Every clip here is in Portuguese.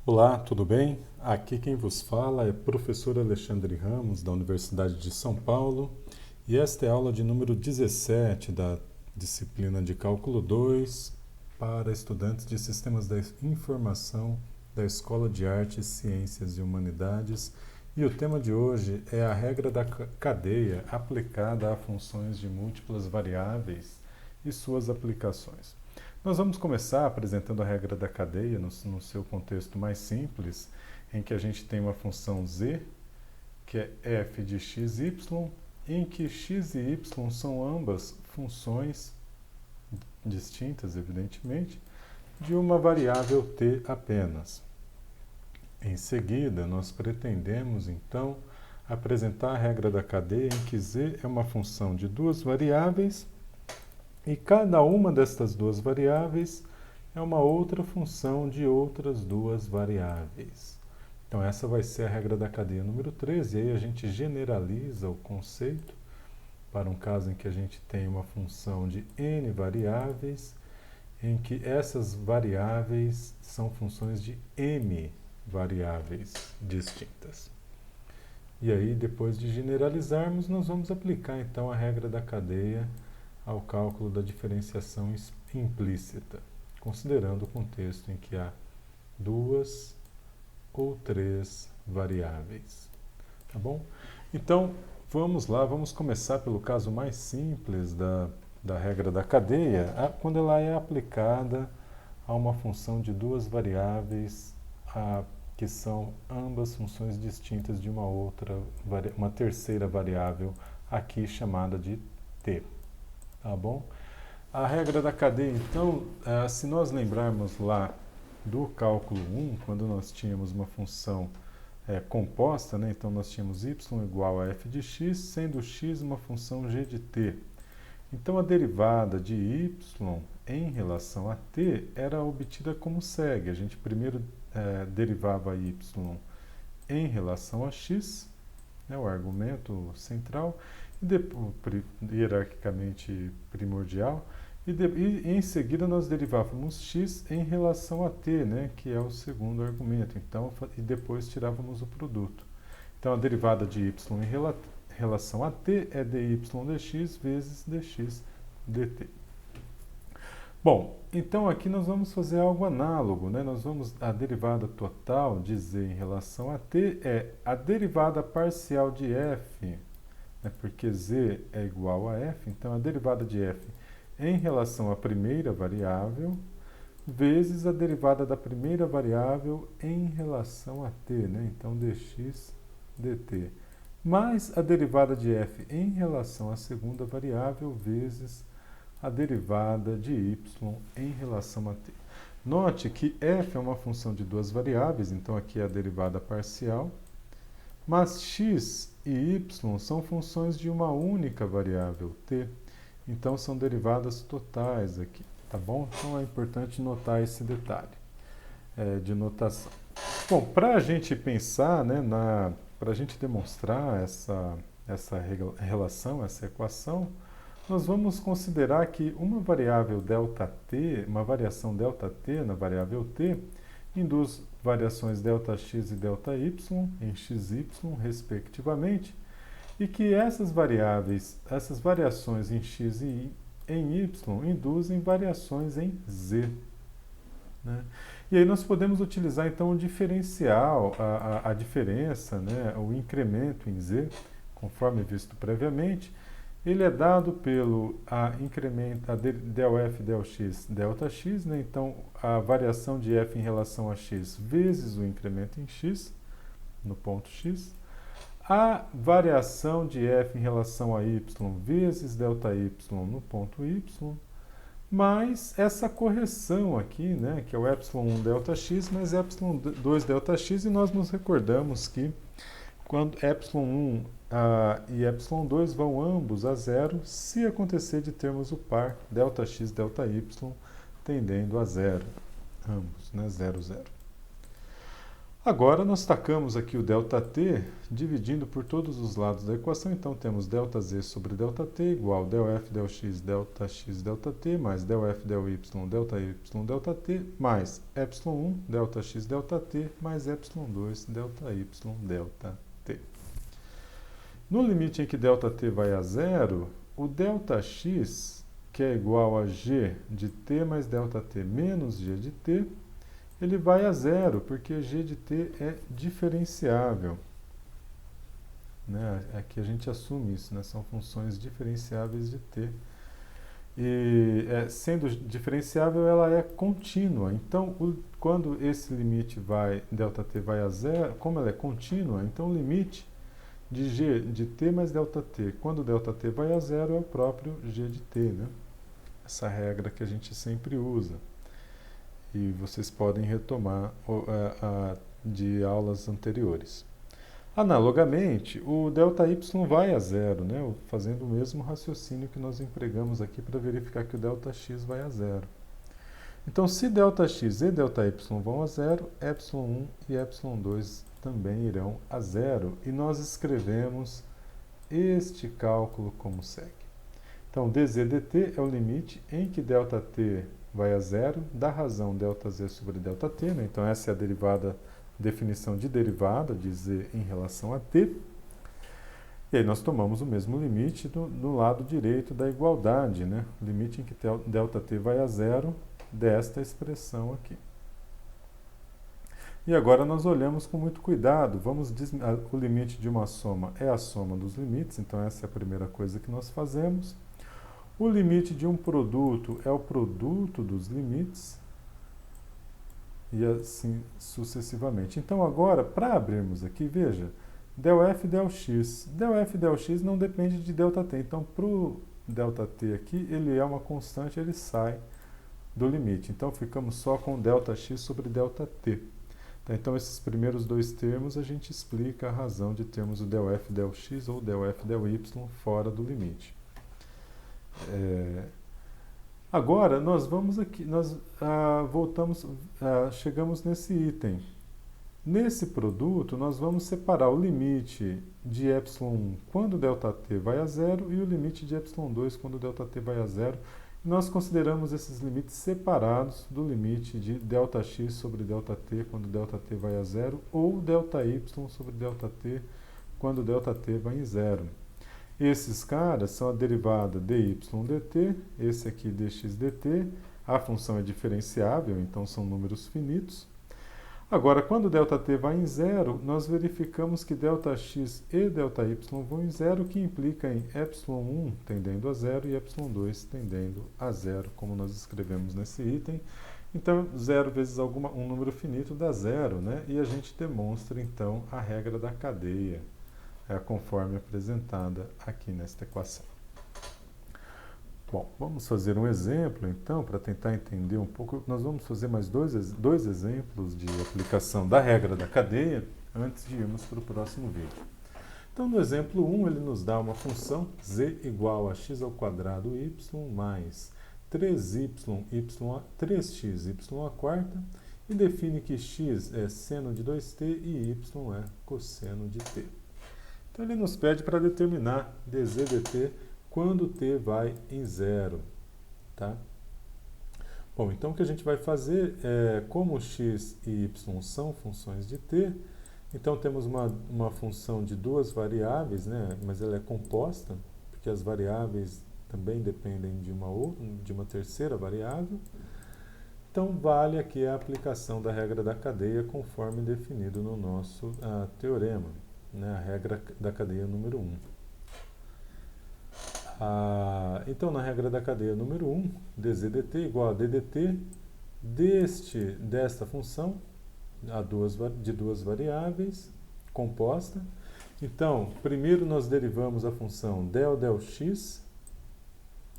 Olá, tudo bem? Aqui quem vos fala é o professor Alexandre Ramos, da Universidade de São Paulo, e esta é a aula de número 17 da disciplina de Cálculo 2 para estudantes de Sistemas da Informação da Escola de Artes, Ciências e Humanidades. E o tema de hoje é a regra da cadeia aplicada a funções de múltiplas variáveis e suas aplicações. Nós vamos começar apresentando a regra da cadeia no seu contexto mais simples, em que a gente tem uma função z, que é f de xy, em que x e y são ambas funções distintas, evidentemente, de uma variável t apenas. Em seguida, nós pretendemos, então, apresentar a regra da cadeia em que z é uma função de duas variáveis e cada uma destas duas variáveis é uma outra função de outras duas variáveis. Então essa vai ser a regra da cadeia número 13, e aí a gente generaliza o conceito para um caso em que a gente tem uma função de n variáveis, em que essas variáveis são funções de m variáveis distintas. E aí, depois de generalizarmos, nós vamos aplicar então a regra da cadeia ao cálculo da diferenciação implícita, considerando o contexto em que há duas ou três variáveis. Tá bom? Então, vamos lá, vamos começar pelo caso mais simples da regra da cadeia, quando ela é aplicada a uma função de duas variáveis, que são ambas funções distintas de uma terceira variável, aqui chamada de t. Tá bom? A regra da cadeia, então, se nós lembrarmos lá do cálculo 1, quando nós tínhamos uma função composta, né? Então nós tínhamos y igual a f de x, sendo x uma função g de t. Então a derivada de y em relação a t era obtida como segue. A gente primeiro derivava y em relação a x, né, o argumento central, e depois, hierarquicamente primordial, e em seguida nós derivávamos x em relação a t, né, que é o segundo argumento, então, e depois tirávamos o produto. Então a derivada de y em relação a t é dy dx vezes dx dt. Bom, então aqui nós vamos fazer algo análogo, né? A derivada total de z em relação a t é a derivada parcial de f, né? Porque z é igual a f, então a derivada de f em relação à primeira variável vezes a derivada da primeira variável em relação a t, né? Então dx dt, mais a derivada de f em relação à segunda variável vezes a derivada de y em relação a t. Note que f é uma função de duas variáveis, então aqui é a derivada parcial, mas x e y são funções de uma única variável, t. Então são derivadas totais aqui, tá bom? Então é importante notar esse detalhe de notação. Bom, para a gente pensar, né, para a gente demonstrar essa relação, essa equação, nós vamos considerar que uma variável ΔT, uma variação ΔT na variável t, induz variações ΔX e ΔY em XY, respectivamente, e que essas variações em x e em y, induzem variações em z. Né? E aí nós podemos utilizar então o diferencial, a diferença, né, o incremento em z, conforme visto previamente. Ele é dado pelo ΔF, ΔX, ΔX, né? Então a variação de f em relação a x vezes o incremento em x, no ponto x. A variação de f em relação a y vezes ΔY no ponto y, mais essa correção aqui, né, que é o ε1 ΔX mais ε2 ΔX, e nós nos recordamos que quando ε1 e ε2 vão ambos a zero, se acontecer de termos o par ΔX, ΔY tendendo a zero, ambos, né, 0, 0. Agora nós tacamos aqui o ΔT dividindo por todos os lados da equação, então temos ΔZ sobre ΔT igual ΔF, ΔX, ΔX, ΔT, mais ΔF, ΔY, ΔY, ΔT, mais ε1, ΔX, ΔT, mais ε2, ΔY, ΔT. No limite em que ΔT vai a zero, o ΔX, que é igual a G de T mais ΔT menos G de T, ele vai a zero, porque G de T é diferenciável. Né? Aqui a gente assume isso, né? São funções diferenciáveis de T. E sendo diferenciável, ela é contínua. Então, quando esse limite ΔT vai a zero, como ela é contínua, então o limite de G de T mais ΔT, quando ΔT vai a zero, é o próprio G de T. Né? Essa regra que a gente sempre usa. E vocês podem retomar de aulas anteriores. Analogamente, o ΔY vai a zero, né? Fazendo o mesmo raciocínio que nós empregamos aqui para verificar que o ΔX vai a zero. Então, se ΔX e ΔY vão a zero, ε1 e ε2 também irão a zero. E nós escrevemos este cálculo como segue. Então, dz dt é o limite em que ΔT vai a zero da razão ΔZ sobre ΔT, né? Então essa é a definição de derivada de z em relação a t. E aí nós tomamos o mesmo limite no lado direito da igualdade, né? Limite em que ΔT vai a zero desta expressão aqui. E agora nós olhamos com muito cuidado. O limite de uma soma é a soma dos limites, então essa é a primeira coisa que nós fazemos. O limite de um produto é o produto dos limites e assim sucessivamente. Então agora, para abrirmos aqui, veja, ΔF, ΔX. ΔF, ΔX não depende de ΔT. Então, para o ΔT aqui, ele é uma constante, ele sai do limite. Então, ficamos só com ΔX sobre ΔT. Então, esses primeiros dois termos, a gente explica a razão de termos o ΔF, ΔX ou ΔF, ΔY fora do limite. Agora nós vamos aqui, chegamos nesse item. Nesse produto nós vamos separar o limite de ε1 quando ΔT vai a zero e o limite de ε2 quando ΔT vai a zero. E nós consideramos esses limites separados do limite de ΔX sobre ΔT quando ΔT vai a zero ou ΔY sobre ΔT quando ΔT vai em zero. Esses caras são a derivada dy dt, esse aqui dx dt, a função é diferenciável, então são números finitos. Agora, quando ΔT vai em zero, nós verificamos que ΔX e ΔY vão em zero, o que implica em ε1 tendendo a zero e ε2 tendendo a zero, como nós escrevemos nesse item. Então, 0 vezes um número finito dá zero, né? E a gente demonstra, então, a regra da cadeia. Conforme apresentada aqui nesta equação. Bom, vamos fazer um exemplo, então, para tentar entender um pouco. Nós vamos fazer mais dois exemplos de aplicação da regra da cadeia antes de irmos para o próximo vídeo. Então, no exemplo 1, ele nos dá uma função z igual a x ao quadrado y mais 3xy à quarta e define que x é seno de 2t e y é cosseno de t. Então, ele nos pede para determinar dz dt quando t vai em zero. Tá? Bom, então o que a gente vai fazer é, como x e y são funções de t, então temos uma função de duas variáveis, né? Mas ela é composta, porque as variáveis também dependem de uma terceira variável. Então, vale aqui a aplicação da regra da cadeia conforme definido no nosso teorema. Né, a regra da cadeia número 1. Então, na regra da cadeia número 1, dz dt igual a ddt desta função de duas variáveis composta. Então, primeiro nós derivamos a função ΔX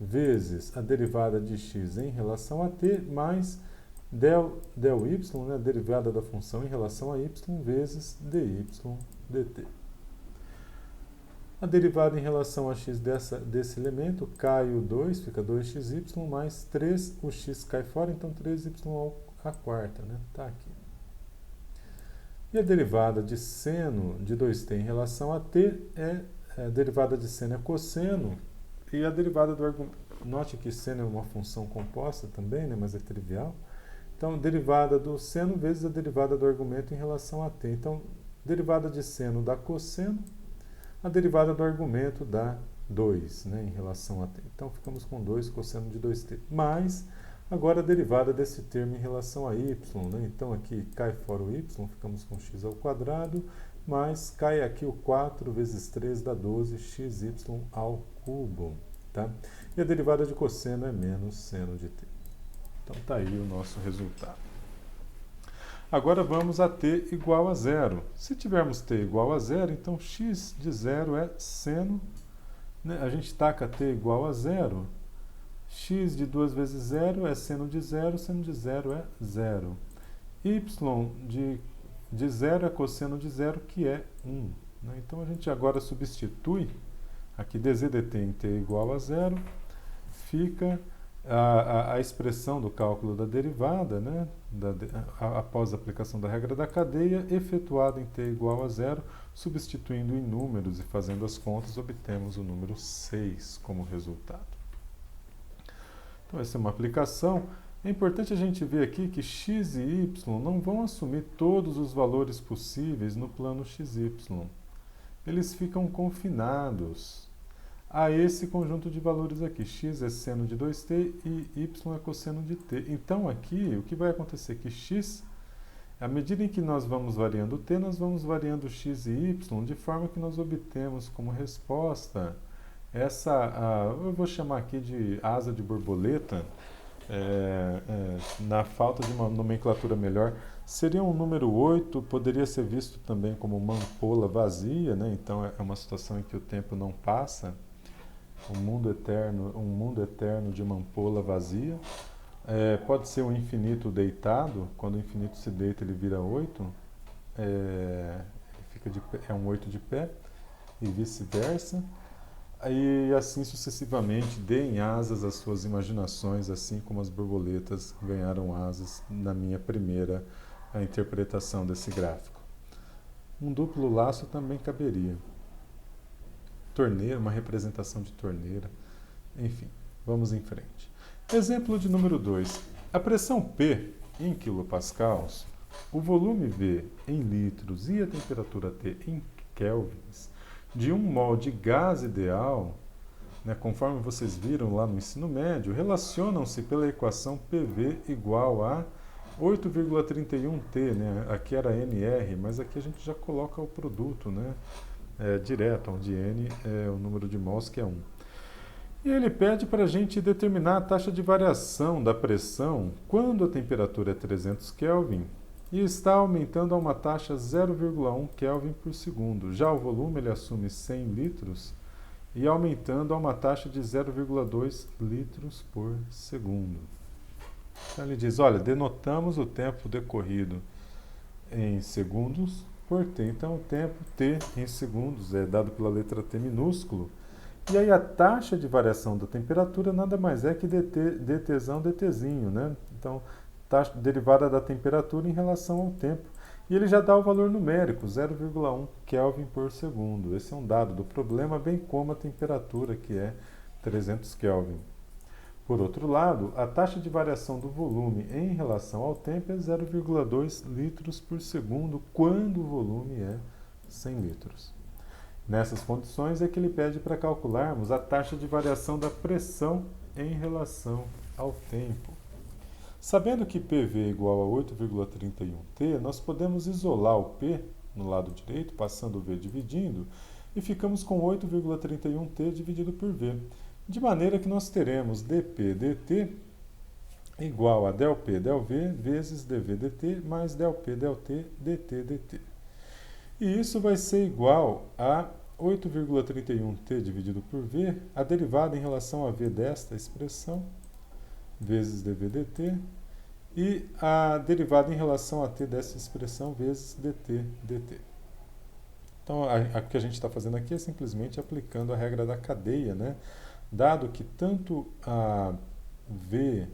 vezes a derivada de x em relação a t mais ΔY, né, a derivada da função em relação a y, vezes dy dt. A derivada em relação a x desse elemento cai o 2, fica 2xy mais 3, o x cai fora, então 3y à quarta, né? Tá aqui. E a derivada de seno de 2t em relação a t a derivada de seno é cosseno, e a derivada do argumento, note que seno é uma função composta também, né, mas é trivial. Então, derivada do seno vezes a derivada do argumento em relação a t. Então, derivada de seno dá cosseno, a derivada do argumento dá 2, né, em relação a t. Então, ficamos com 2 cosseno de 2t. Mas, agora a derivada desse termo em relação a y, né? Então, aqui cai fora o y, ficamos com x ao quadrado, mas cai aqui o 4 vezes 3 dá 12, xy ao cubo. Tá? E a derivada de cosseno é menos seno de t. Então, está aí o nosso resultado. Agora vamos a t igual a zero. Se tivermos t igual a zero, então x de zero é seno, né? A gente taca t igual a zero. X de 2 vezes zero é seno de zero é zero. Y de zero é cosseno de zero, que é 1. Né? Então, a gente agora substitui aqui dz dt em t igual a zero, fica a expressão do cálculo da derivada, né, após a aplicação da regra da cadeia, efetuada em t igual a zero, substituindo em números e fazendo as contas, obtemos o número 6 como resultado. Então, essa é uma aplicação. É importante a gente ver aqui que x e y não vão assumir todos os valores possíveis no plano xy. Eles ficam confinados a esse conjunto de valores aqui. X é seno de 2t e y é cosseno de t. Então, aqui, o que vai acontecer é que x, à medida em que nós vamos variando t, nós vamos variando x e y, de forma que nós obtemos como resposta eu vou chamar aqui de asa de borboleta, na falta de uma nomenclatura melhor, seria um número 8, poderia ser visto também como uma ampola vazia, né? Então é uma situação em que o tempo não passa, um mundo eterno de uma ampola vazia. Pode ser um infinito deitado, quando o infinito se deita ele vira 8, é um 8 de pé, e vice-versa. E assim sucessivamente, deem asas às suas imaginações, assim como as borboletas ganharam asas na minha primeira interpretação desse gráfico. Um duplo laço também caberia. Torneira, uma representação de torneira. Enfim, vamos em frente. Exemplo de número 2. A pressão P em quilopascals, o volume V em litros e a temperatura T em kelvins de um mol de gás ideal, né, conforme vocês viram lá no ensino médio, relacionam-se pela equação PV igual a 8,31T, né? Aqui era NR, mas aqui a gente já coloca o produto, né, direto, onde N é o número de mols, que é 1. E ele pede para a gente determinar a taxa de variação da pressão quando a temperatura é 300 Kelvin e está aumentando a uma taxa 0,1 Kelvin por segundo. Já o volume ele assume 100 litros e aumentando a uma taxa de 0,2 litros por segundo. Então ele diz, olha, denotamos o tempo decorrido em segundos por t. Então o tempo t em segundos é dado pela letra t minúsculo. E aí a taxa de variação da temperatura nada mais é que dtzão dtzinho, né? Então, taxa derivada da temperatura em relação ao tempo. E ele já dá o valor numérico, 0,1 Kelvin por segundo. Esse é um dado do problema, bem como a temperatura, que é 300 Kelvin. Por outro lado, a taxa de variação do volume em relação ao tempo é 0,2 litros por segundo, quando o volume é 100 litros. Nessas condições é que ele pede para calcularmos a taxa de variação da pressão em relação ao tempo. Sabendo que PV é igual a 8,31T, nós podemos isolar o P no lado direito, passando o V dividindo, e ficamos com 8,31T dividido por V. De maneira que nós teremos dP dt igual a ΔP ΔV vezes dV dt mais ΔP ΔT dt dt. E isso vai ser igual a 8,31T dividido por V, a derivada em relação a V desta expressão, vezes dV dt, e a derivada em relação a t dessa expressão, vezes dt dt. Então, o que a gente está fazendo aqui é simplesmente aplicando a regra da cadeia, né? Dado que tanto a V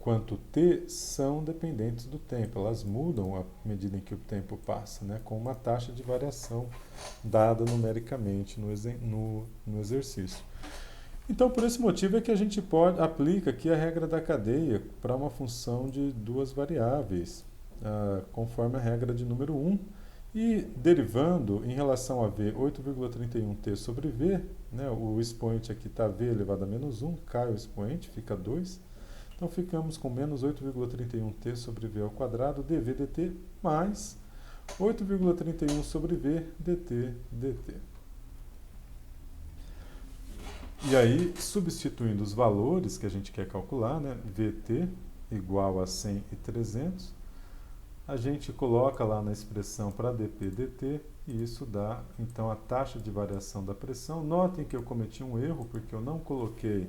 quanto t são dependentes do tempo, elas mudam à medida em que o tempo passa, né, com uma taxa de variação dada numericamente no exercício. Então, por esse motivo é que a gente aplica aqui a regra da cadeia para uma função de duas variáveis, conforme a regra de número 1, e derivando em relação a v 8,31t sobre v, né, o expoente aqui está v elevado a menos 1, cai o expoente, fica 2. Então, ficamos com menos 8,31t sobre v ao quadrado dv dt mais 8,31 sobre v dt dt. E aí, substituindo os valores que a gente quer calcular, né, Vt igual a 100 e 300, a gente coloca lá na expressão para dp dt e isso dá, então, a taxa de variação da pressão. Notem que eu cometi um erro porque eu não coloquei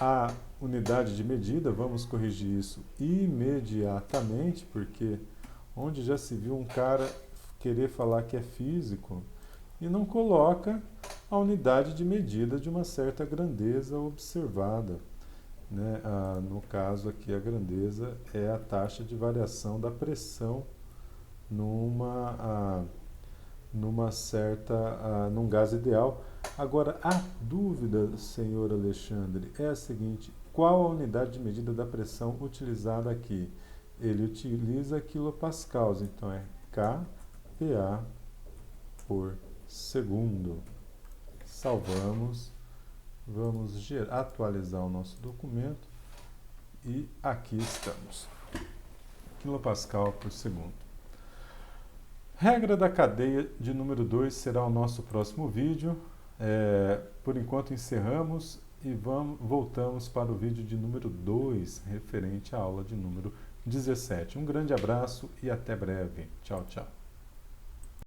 a unidade de medida, vamos corrigir isso imediatamente, porque onde já se viu um cara querer falar que é físico e não coloca a unidade de medida de uma certa grandeza observada, né? No caso aqui, a grandeza é a taxa de variação da pressão num gás ideal. Agora, a dúvida, senhor Alexandre, é a seguinte: qual a unidade de medida da pressão utilizada aqui? Ele utiliza quilopascals, então é kPa por segundo. Salvamos, vamos atualizar o nosso documento e aqui estamos. Quilopascal por segundo. Regra da cadeia de número 2 será o nosso próximo vídeo. Por enquanto encerramos e voltamos para o vídeo de número 2, referente à aula de número 17. Um grande abraço e até breve. Tchau, tchau.